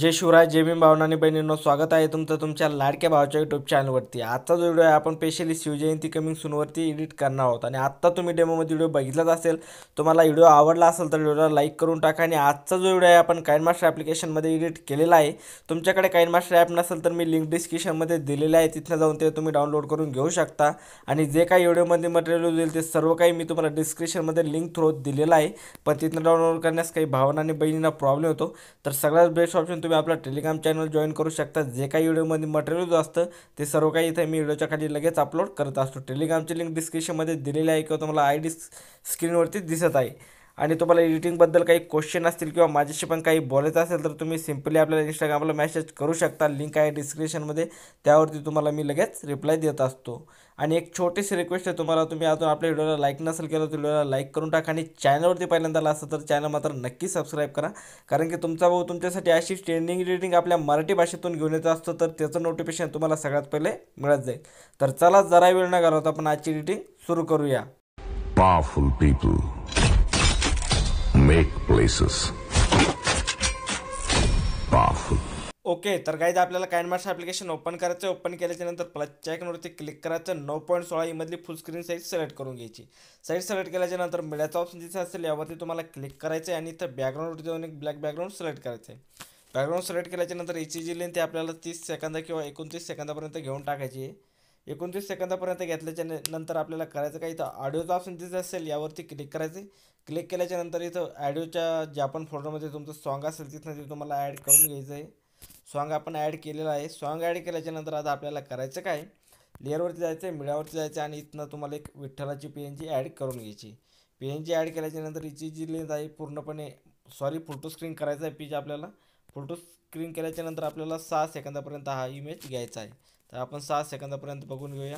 जय शिवराय, जय भीम भावनांनी बहिणींनो, स्वागत आहे तुमचं तुमच्या लाडक्या भावाच्या यूट्यूब चॅनलवरती। आजचा जो व्हिडिओ आहे आपण स्पेशली शिवजयंती कमिंग सूनवरती एडिट करणार आहोत। आणि आत्ता तुम्ही डेमोमध्ये व्हिडिओ बघितलाच असेल, तुम्हाला व्हिडिओ आवडला असेल तर व्हिडिओला लाईक करून टाका। आणि आजचा जो व्हिडिओ आहे आपण काइनमास्टर ॲप्लिकेशनमध्ये एडिट केलेला आहे। तुमच्याकडे काइनमास्टर ॲप नसेल तर मी लिंक डिस्क्रिप्शनमध्ये दिलेले आहे, तिथनं जाऊन ते तुम्ही डाउनलोड करून घेऊ शकता। आणि जे काही व्हिडिओमध्ये मटेरियल देईल ते सर्व काही मी तुम्हाला डिस्क्रिप्शनमध्ये लिंक थ्रू दिलेलं आहे, पण तिथनं डाउनलोड करण्यास काही भावना आणि बहिणींना प्रॉब्लेम होतो। तर सगळ्यात बेस्ट ऑप्शन तुम्ही आपला टेलिग्राम चॅनल जॉईन करू शकता। जे काही व्हिडिओमध्ये मटेरियल जो असतं ते सर्व काही इथे मी व्हिडिओच्या खाली लगेच अपलोड करत असतो। टेलिग्रामची लिंक डिस्क्रिप्शनमध्ये दिलेली आहे किंवा तुम्हाला आय डी स्क्रीनवरती दिसत आहे। आणि तुम्हाला एडिटिंगबद्दल काही क्वेश्चन असतील किंवा माझ्याशी पण काही बोलायचं असेल तर तुम्ही सिम्पली आपल्याला इंस्टाग्रामला मेसेज करू शकता, लिंक आहे डिस्क्रिप्शनमध्ये, त्यावरती तुम्हाला मी लगेच रिप्लाय देत असतो। आणि एक छोटीशी रिक्वेस्ट आहे तुम्हाला, तुम्ही अजून आपल्या व्हिडिओला लाईक नसेल केलं तर व्हिडिओला लाईक करून टाका। आणि चॅनलवरती पहिल्यांदा आला असेल तर चॅनल मात्र नक्की सबस्क्राईब करा, कारण की तुमचा भाऊ तुमच्यासाठी अशी ट्रेंडिंग एडिटिंग आपल्या मराठी भाषेतून घेऊन येत असतो, तर त्याचं नोटिफिकेशन तुम्हाला सगळ्यात पहिले मिळत जाईल। तर चला जरा वेळ न घालवता आपण आजची एडिटिंग सुरू करूया। Powerful people make places powerful. Okay, तर गाईज आपल्याला काइनमास्टर ॲप्लिकेशन ओपन करायचं आहे। ओपन केल्याच्या नंतर प्लसच्या आयकॉनवरती क्लिक करायचं। 9.16 मधली फुल स्क्रीन साईज सिलेक्ट करून घ्यायची। साईज सिलेक्ट केल्याच्या नंतर मीडियाचा ऑप्शन दिसत असेल, यावरती तुम्हाला क्लिक करायचं आहे। आणि इथं बॅकग्राऊंडवरती जाऊन एक ब्लॅक बॅकग्राऊंड सिलेक्ट करायचं आहे। बॅकग्राऊंड सिलेक्ट केल्याच्या नंतर याची जी लेंथ आहे आपल्याला 30 सेकंद किंवा 29 सेकंदापर्यंत घेऊन टाकायची आहे। 29 सेकंदापर्यंत घेतल्याच्या नंतर आपल्याला करायचं काय, इथं ऑडिओचा ऑप्शन दिसत असेल, यावरती क्लिक करायचं आहे। क्लिक केल्याच्या नंतर इथं ऑडिओच्या ज्या पण फोल्डरमध्ये तुमचं सॉन्ग असेल तिथनं ते तुम्हाला ॲड करून घ्यायचं आहे। सॉन्ग आपण ॲड केलेला आहे। सॉन्ग ॲड केल्याच्या नंतर आता आपल्याला करायचं काय, लेअरवरती जायचं आहे, मीडियावरती जायचं आहे, आणि इथनं तुम्हाला एक विठ्ठलाची PNG ॲड करून घ्यायची। PNG ॲड केल्याच्या नंतर हिची जी लेंथ आहे पूर्णपणे फोटो स्क्रीन करायचा आहे पीच आपल्याला। फोटो स्क्रीन केल्याच्या नंतर आपल्याला 6 सेकंदापर्यंत हा इमेज घ्यायचा आहे। तर आपण 6 सेकंदापर्यंत बघून घेऊया।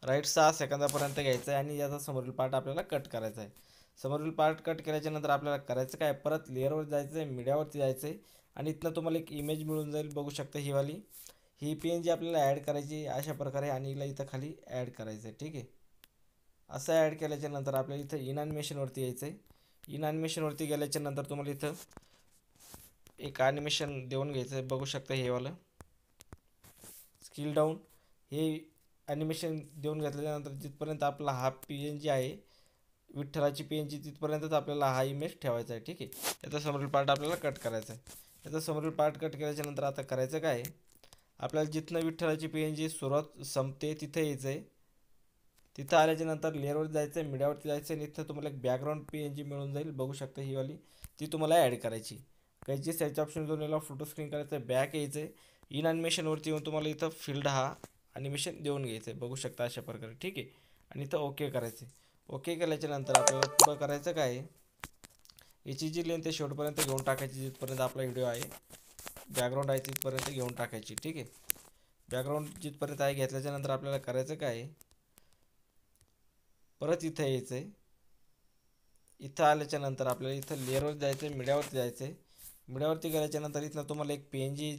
राईट, 6 सेकंदापर्यंत घ्यायचं आहे। आणि याचा समोरील पार्ट आपल्याला कट करायचा आहे। समोरील पार्ट कट केल्याच्या नंतर आपल्याला करायचं काय, परत लेअरवर जायचं आहे, मीडियावरती जायचं आहे, आणि इथनं तुम्हाला एक इमेज मिळून जाईल, बघू शकता ही वाली। ही PNG आपल्याला ॲड करायची अशा प्रकारे, आणि हिला इथं खाली ॲड करायचं आहे, ठीक आहे। असं ॲड केल्याच्या नंतर आपल्याला इथं इन ॲनिमेशनवरती यायचं आहे। इन ॲनिमेशनवरती गेल्याच्या नंतर तुम्हाला इथं एक ॲनिमेशन देऊन घ्यायचं आहे, बघू शकता हे वालं स्किल डाऊन। हे ॲनिमेशन देऊन घेतल्यानंतर जिथपर्यंत आपला हा PNG आहे विठ्ठलाची PNG, तिथपर्यंतच आपल्याला हा इमेज ठेवायचा आहे, ठीक आहे। याचा समोरील पार्ट आपल्याला कट करायचा आहे। याचा समोरील पार्ट कट केल्याच्या नंतर आता करायचं काय, आपल्याला जिथनं विठ्ठलाची PNG सुरुवात संपते तिथं यायचं आहे। तिथं आल्याच्या नंतर लेअरवर जायचं आहे, मीडियावरती जायचं आहे, आणि इथं तुम्हाला एक बॅकग्राऊंड PNG मिळून जाईल, बघू शकता ही वाली, ती तुम्हाला ॲड करायची। काहीची साईजचा ऑप्शन घेऊन याला फोटो स्क्रीन करायचं आहे, बॅक यायचं आहे, इन ॲनिमेशनवरती येऊन तुम्हाला इथं फील्ड हा ॲनिमेशन देऊन घ्यायचं आहे, बघू शकता अशा प्रकारे, ठीक आहे। आणि इथं ओके करायचं आहे। ओके केल्याच्या नंतर आपल्याला पुढं करायचं काय, याची जी लेंथ आहे शेवटपर्यंत घेऊन टाकायची, जिथपर्यंत आपला व्हिडिओ आहे बॅकग्राऊंड आहे तिथपर्यंत घेऊन टाकायची, ठीक आहे। बॅकग्राऊंड जिथपर्यंत आहे घेतल्याच्या नंतर आपल्याला करायचं काय, परत इथं यायचं आहे। इथं आल्याच्या नंतर आपल्याला इथं लेअरवर जायचं आहे, मीडियावरती जायचं आहे। मीडियावरती गेल्याच्या नंतर इथनं तुम्हाला एक PNG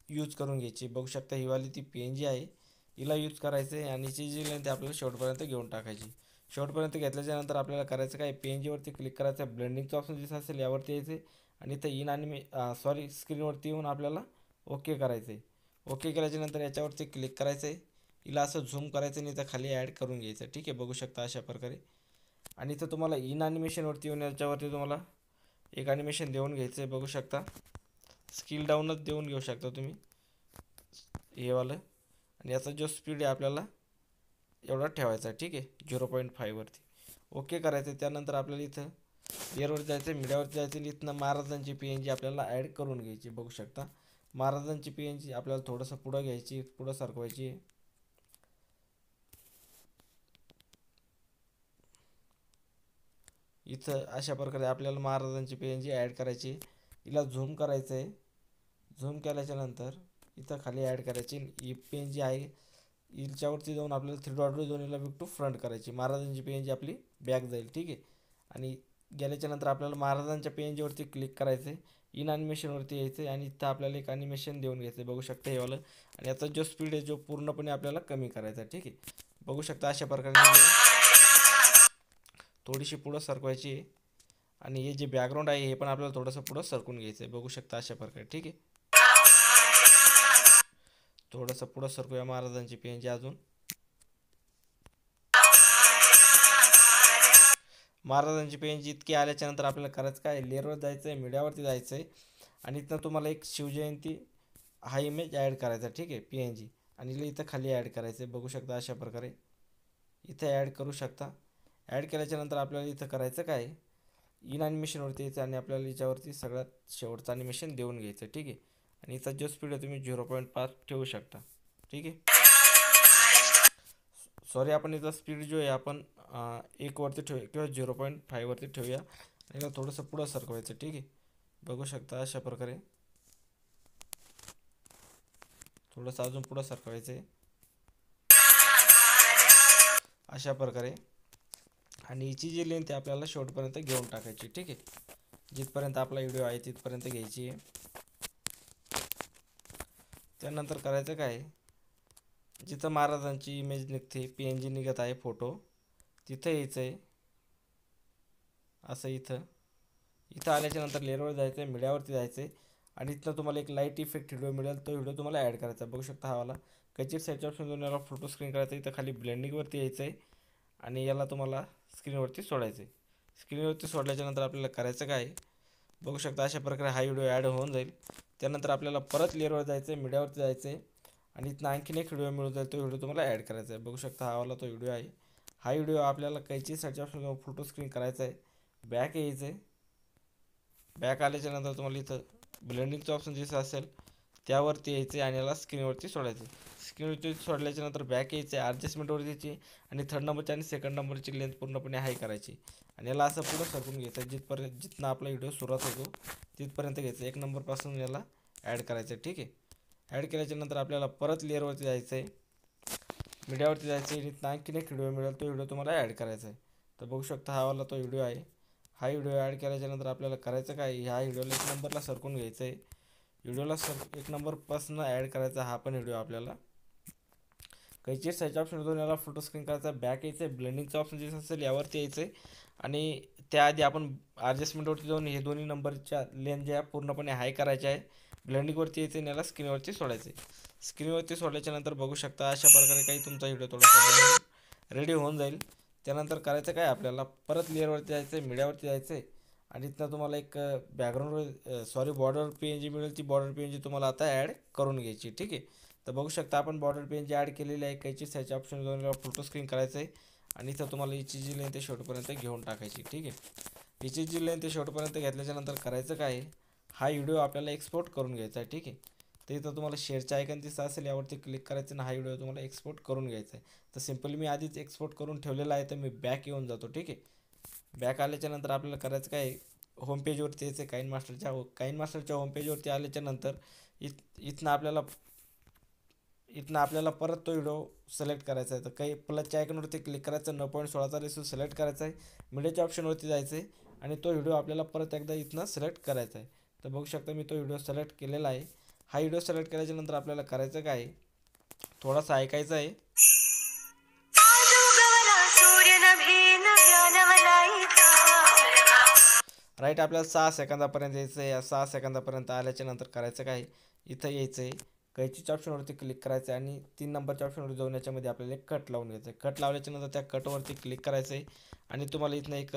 यूज करून घ्यायची, बघू शकता ही वाली ती PNG आहे, हिला यूज करायचं आहे। आणि हिची जी लेंथ आपल्याला शेवटपर्यंत घेऊन टाकायची। शेवटपर्यंत घेतल्याच्या नंतर आपल्याला करायचं काय, PNGवरती क्लिक करायचं आहे, ब्लेंडिंगचं ऑप्शन दिसत असेल, यावरती यायचं आहे, आणि इथं स्क्रीनवरती येऊन आपल्याला ओके करायचं आहे। ओके केल्याच्या नंतर याच्यावरती क्लिक करायचं आहे, हिला असं झूम करायचं आणि इथं खाली ॲड करून घ्यायचं, ठीक आहे, बघू शकता अशा प्रकारे। आणि इथं तुम्हाला इन ॲनिमेशनवरती येऊन याच्यावरती तुम्हाला एक ॲनिमेशन देऊन घ्यायचं आहे, बघू शकता, स्किल डाऊनच देऊन घेऊ शकता तुम्ही हे वालं। आणि याचा जो स्पीड आहे आपल्याला एवढा ठेवायचा आहे, ठीक आहे, 0.5 वरती। ओके करायचं आहे। त्यानंतर आपल्याला इथं लेअरवर जायचं आहे, मीडियावरती जायचं आहे, आणि इथनं महाराजांची PNG आपल्याला ॲड करून घ्यायची, बघू शकता। महाराजांची PNG आपल्याला थोडंसं पुढं घ्यायची, पुढं सरकवायची, इथं अशा प्रकारे आपल्याला महाराजांची PNG ॲड करायची। हिला झूम करायचं आहे, झूम केल्याच्या नंतर इथं खाली ॲड करायची। ही PNG आहे, हिच्यावरती जाऊन आपल्याला 3 डॉट जाऊन हिला बिग टू फ्रंट करायची, महाराजांची PNG आपली बॅक जाईल, ठीक आहे। आणि गेल्याच्या नंतर आपल्याला महाराजांच्या PNGवरती क्लिक करायचं आहे, इन ॲनिमेशनवरती यायचं आहे, आणि इथं आपल्याला एक ॲनिमेशन देऊन घ्यायचं आहे, बघू शकता हे वालं। आणि याचा जो स्पीड आहे जो पूर्णपणे आपल्याला कमी करायचा आहे, ठीक आहे, बघू शकता अशा प्रकारे थोडीशी पुढं सरकवायची आहे आणि हे जे बॅकग्राऊंड आहे हे पण आपल्याला थोडंसं पुढं सरकून घ्यायचं आहे. बघू शकता अशा प्रकारे. ठीक आहे, थोडंसं पुढं सरकूया महाराजांची PNG अजून. महाराजांची PNG इतकी आल्याच्या नंतर आपल्याला करायचं काय, लेअरवर जायचं आहे, मीडियावरती जायचं आहे आणि इथनं तुम्हाला एक शिवजयंती हा इमेज ॲड करायचा. ठीक आहे, PNG आणि इथं खाली ॲड करायचं आहे. बघू शकता अशा प्रकारे इथं ॲड करू शकता. ॲड केल्याच्या नंतर आपल्याला इथं करायचं काय, इन ॲनिमेशनवरती यायचं आणि आपल्याला याच्यावरती सगळ्यात शेवटचं ॲनिमेशन देऊन घ्यायचं. ठीक आहे, आणि इथं जो स्पीड आहे तुम्ही 0.5 ठेवू शकता. ठीक आहे, सॉरी आपण इथं स्पीड जो आहे आपण 1 वरती ठेवूया किंवा 0.5 वरती ठेवूया आणि याला थोडंसं पुढं सरकवायचं. ठीक आहे, बघू शकता अशा प्रकारे थोडंसं अजून पुढं सरकवायचं आहे अशा प्रकारे. आणि हिची जी लेंथ आहे आपल्याला शेवटपर्यंत घेऊन टाकायची. ठीक आहे, जिथपर्यंत आपला व्हिडिओ आहे तिथपर्यंत घ्यायची आहे. त्यानंतर करायचं काय, जिथं महाराजांची इमेज निघते, PNG निघत आहे फोटो, तिथं यायचं आहे असं. इथं आल्याच्या नंतर लेअरवर जायचं आहे, मीडियावरती जायचं आहे आणि इथनं तुम्हाला एक लाईट इफेक्ट व्हिडिओ मिळेल. तो व्हिडिओ तुम्हाला ॲड करायचा. बघू शकता हा वाला कैचिट साईडच्या ऑप्शन जाऊन याला फोटो स्क्रीन करायचं. इथं खाली ब्लेंडिंगवरती यायचं आहे आणि याला तुम्हाला स्क्रीनवरती सोडायचं आहे. स्क्रीनवरती सोडल्याच्या नंतर आपल्याला करायचं काय, बघू शकता अशा प्रकारे हा व्हिडिओ ॲड होऊन जाईल. त्यानंतर आपल्याला परत लेअरवर जायचं आहे, मीडियावरती जायचं आहे आणि इथनं आणखीन एक व्हिडिओ मिळून जाईल. तो व्हिडिओ तुम्हाला ॲड करायचा आहे. बघू शकता हा वाला तो व्हिडिओ आहे. हा व्हिडिओ आपल्याला कैचिट साईडच्या ऑप्शन जाऊन फोटो स्क्रीन करायचा आहे. बॅक यायचं आहे. बॅक आल्याच्या नंतर तुम्हाला इथं ब्लेंडिंगचं ऑप्शन दिसत असेल त्यावरती यायचं आहे आणि याला स्क्रीनवरती सोडायचं. स्क्रीनवरती सोडल्याच्या नंतर बॅक यायचं आहे, ॲडजस्टमेंटवरती यायची आणि थर्ड नंबरची आणि सेकंड नंबरची लेंथ पूर्णपणे हाय करायची आणि याला असं पुढं सरकून घ्यायचं. जिथनं आपला व्हिडिओ सुरुवात होतो तिथपर्यंत घ्यायचं. 1 नंबरपासून याला ॲड करायचं. ठीक आहे, ॲड केल्याच्या नंतर आपल्याला परत लेअरवरती जायचं आहे, मीडियावरती जायचं आहे आणि इथनं आणखीन एक व्हिडिओ मिळेल. तो व्हिडिओ तुम्हाला ॲड करायचा आहे. तर बघू शकता हा वाला तो व्हिडिओ आहे. हा व्हिडिओ ॲड केल्याच्या नंतर आपल्याला करायचं काय, ह्या व्हिडिओला 1 नंबरला सरकून घ्यायचं आहे. व्हिडिओला 1 नंबरपासून ॲड करायचा हा पण व्हिडिओ आपल्याला. कैचिट साईडच्या ऑप्शन दोन याला फोटो स्क्रीन करायचा. बॅक यायचं आहे, ब्लेंडिंगचा ऑप्शन दिसत असेल यावरती यायचं आहे आणि त्याआधी आपण ॲडजस्टमेंटवरती जाऊन हे दोन्ही नंबरच्या लेंथ ज्या पूर्णपणे हाय करायच्या आहे. ब्लेंडिंगवरती यायचं आणि याला स्क्रीनवरती सोडायचं आहे. स्क्रीनवरती सोडल्याच्या नंतर बघू शकता अशा प्रकारे काही तुमचा व्हिडिओ थोडासा रेडी होऊन जाईल. त्यानंतर करायचं काय, आपल्याला परत लेअरवरती जायचं आहे, मीडियावरती जायचं आहे आणि इथनं तुम्हाला एक बॉर्डर PNG मिळेल. ती बॉर्डर PNG तुम्हाला आता ॲड करून घ्यायची. ठीक आहे, तर बघू शकता आपण बॉर्डर PNG ॲड केलेली आहे. कैचिट साईडच्या ऑप्शन जाऊन फोटो स्क्रीन करायचं आहे आणि इथं तुम्हाला हिची जी लेंथ आहे शेवटपर्यंत घेऊन टाकायची. ठीक आहे, हिची जी लेंथ आहे शेवटपर्यंत घेतल्याच्या नंतर करायचं काय, हा व्हिडिओ आपल्याला एक्सपोर्ट करून घ्यायचा आहे. ठीक आहे, तर इथं तुम्हाला शेअरचं आयकन दिसत असेल यावरती क्लिक करायचं आणि हा व्हिडिओ तुम्हाला एक्सपोर्ट करून घ्यायचा आहे. तर सिम्पली मी आधीच एक्सपोर्ट करून ठेवलेला आहे. तर मी बॅक येऊन जातो. ठीक आहे, बॅक आल्याच्या नंतर आपल्याला करायचं काय, होम पेजवरती यायचं आहे. काइन मास्टरच्या होम पेजवरती आल्याच्या नंतर इथनं आपल्याला परत तो व्हिडिओ सिलेक्ट करायचा आहे. तर काही प्लसच्या आयकॉनवरती क्लिक करायचं, 9.16चा रेशो सिलेक्ट करायचा आहे, मीडियाच्या ऑप्शनवरती जायचं आहे आणि तो व्हिडिओ आपल्याला परत एकदा इथनं सिलेक्ट करायचा आहे. तर बघू शकता मी तो व्हिडिओ सिलेक्ट केलेला आहे. हा व्हिडिओ सिलेक्ट केल्याच्या नंतर आपल्याला करायचं काय, थोडासा ऐकायचं आहे. राईट, आपल्याला 6 सेकंदापर्यंत यायचं आहे. या 6 सेकंदापर्यंत आल्याच्या नंतर करायचं काय, इथं यायचं आहे, कैचीच्या ऑप्शनवरती क्लिक करायचं आहे आणि 3 नंबरच्या ऑप्शनवरती जाऊन याच्यामध्ये आपल्याला एक कट लावून घ्यायचं आहे. कट लावल्याच्या नंतर त्या कटवरती क्लिक करायचं आहे आणि तुम्हाला इथनं एक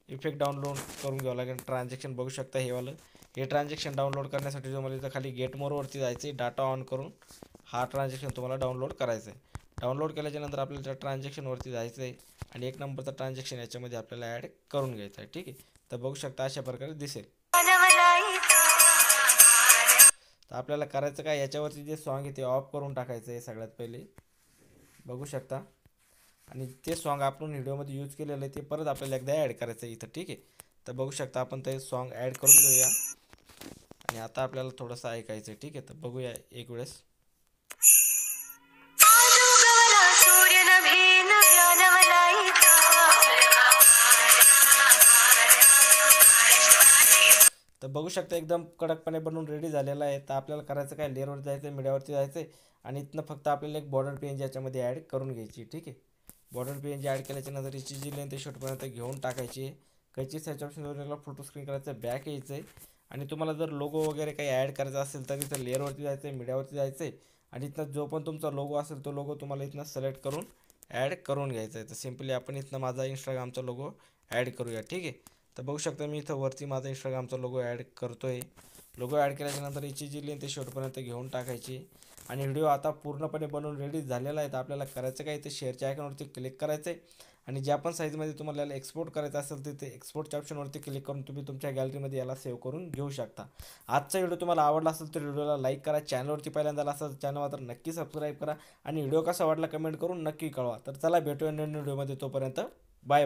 इफेक्ट डाउनलोड करून घ्यावं लागेल. ट्रान्झॅक्शन बघू शकता हे वालं. हे ट्रान्झॅक्शन डाउनलोड करण्यासाठी तुम्हाला इथं खाली गेट मोरवरती जायचं आहे. डाटा ऑन करून हा ट्रान्झॅक्शन तुम्हाला डाउनलोड करायचा आहे. डाउनलोड केल्याच्या नंतर आपल्याला त्या ट्रान्झॅक्शनवरती जायचं आहे आणि 1 नंबरचा ट्रान्झॅक्शन याच्यामध्ये आपल्याला ॲड करून घ्यायचा आहे. ठीक आहे, तर बघू शकता अशा प्रकारे दिसेल. तर आपल्याला करायचं काय, याच्यावरती जे सॉन्ग आहे ते ऑफ करून टाकायचं आहे सगळ्यात पहिले. बघू शकता आणि ते सॉन्ग आपण व्हिडिओमध्ये यूज केलेलं आहे ते परत आपल्याला एकदा ॲड करायचं आहे इथं. ठीक आहे, तर बघू शकता आपण ते सॉन्ग ॲड करून घेऊया आणि आता आपल्याला थोडंसं ऐकायचं आहे. ठीक आहे, तर बघूया एक वेळेस. तर बघू शकता एकदम कडकपणे बनवून रेडी झालेला आहे. तर आपल्याला करायचं काय, लेअरवर जायचं आहे, मीडियावरती जायचं आहे आणि इथनं फक्त आपल्याला एक बॉर्डर PNG याच्यामध्ये ॲड करून घ्यायची. ठीक आहे, बॉर्डर PNG ॲड केल्याच्या नंतर याची जी लेंथ आहे शेवटपर्यंत घेऊन टाकायची आहे. कैची साईज ऑप्शनवर याला फोटो स्क्रीन करायचं, बॅक यायचं आहे. आणि तुम्हाला जर लोगो वगैरे काही ॲड करायचा असेल तर इथं लेअरवरती जायचं आहे, मीडियावरती जायचं आहे. आणि इथनं जो पण तुमचा लोगो असेल तो लोगो तुम्हाला इथनं सिलेक्ट करून ॲड करून घ्यायचा आहे. तर सिम्पली आपण इथनं माझा इंस्टाग्रामचा लोगो ॲड करूया. ठीक आहे. तर बघू शकता मी इथं वरती माझा इंस्टाग्रामचा लोगो ॲड करतो आहे. लोगो ॲड केल्याच्यानंतर याची जी लेंथ आहे शेवटपर्यंत घेऊन टाकायची. आणि व्हिडिओ आता पूर्णपणे बनवून रेडी झालेला आहे. तर आपल्याला करायचं काय, ते शेअरच्या आयकॉनवरती क्लिक करायचं आहे. आणि ज्या पण साईजमध्ये तुम्हाला याला एक्सपोर्ट करायचं असेल तर ते एक्सपोर्टच्या ऑप्शनवरती क्लिक करून तुम्ही तुमच्या गॅलरीमध्ये याला सेव्ह करून घेऊ शकता. आजचा व्हिडिओ तुम्हाला आवडला असेल तर व्हिडिओला लाईक करा. चॅनलवरती पहिल्यांदा असेल तर चॅनल मात्र नक्की सबस्क्राईब करा. आणि व्हिडिओ कसा वाटला कमेंट करून नक्की कळवा. तर चला भेटूया नवीन व्हिडिओमध्ये. तोपर्यंत बाय बाय.